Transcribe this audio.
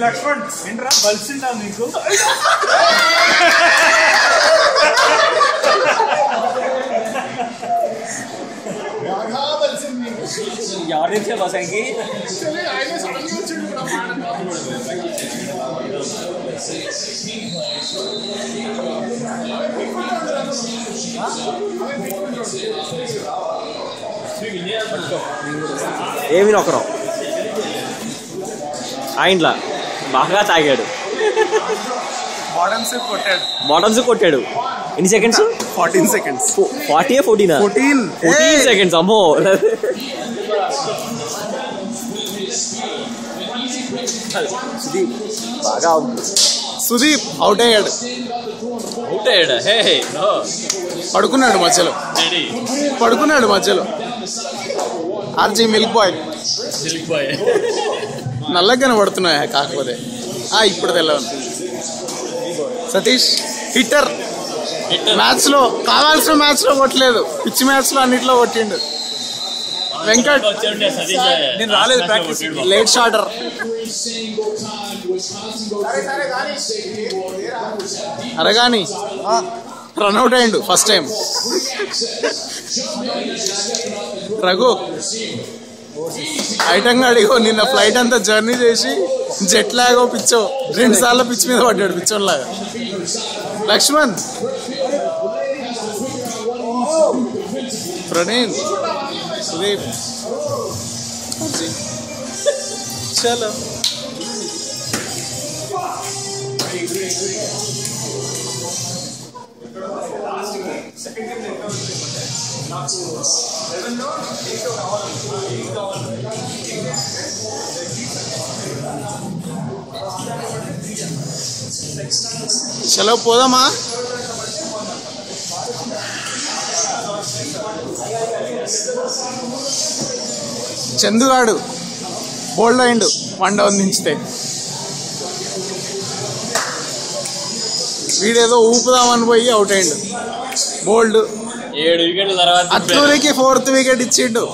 లక్ష్మణ్ ఏంట్రా బలిసిందా నీకు? ఎవరి నుంచే బసానికి ఏమి నొక్కరం ఆయనలా బాగా తాగాడు. బాటమ్స్ కొట్టాడు. ఎన్ని సెకండ్స్? 14 seconds. 40 14 seconds. అమ్మో. బాగా సుదీప్ అవుట్ అయ్యాడు. పడుకున్నాడు మధ్యలో. ఆర్జీ మిల్క్ బాయ్ నల్లగానే పడుతున్నాయా? కాకపోతే ఇప్పుడు తెల్లవను. సతీష్ హిట్టర్. మ్యాచ్ లో కావాల్సిన మ్యాచ్ లో కొట్టలేదు, పిచ్చి మ్యాచ్ లో అన్నిట్లో కొట్టిండు. వెంకట్ నేను రాలేదు ప్రాక్టీస్. లేట్ షాటర్. అరగాని రన్అట్ అయ్యిండు ఫస్ట్ టైం. రఘు ఐటంగా అడిగో నిన్న ఫ్లైట్ అంతా జర్నీ చేసి జెట్ లాగో పిచ్చో 2 సార్లు పిచ్ మీద పడ్డాడు పిచ్చోన్లాగా. లక్ష్మణ్, ప్రణీన్, సుదీప్. చలో చలో పోదామా? చందుగాడు బోల్డ్ అయిండు 1 డౌన్ దించితే. వీడేదో ఊపుదామని పోయి అవుట్ అయిండు. బోల్డ్ 7 వికెట్ల తర్వాత అత్తూరికి 4th వికెట్ ఇచ్చిండు.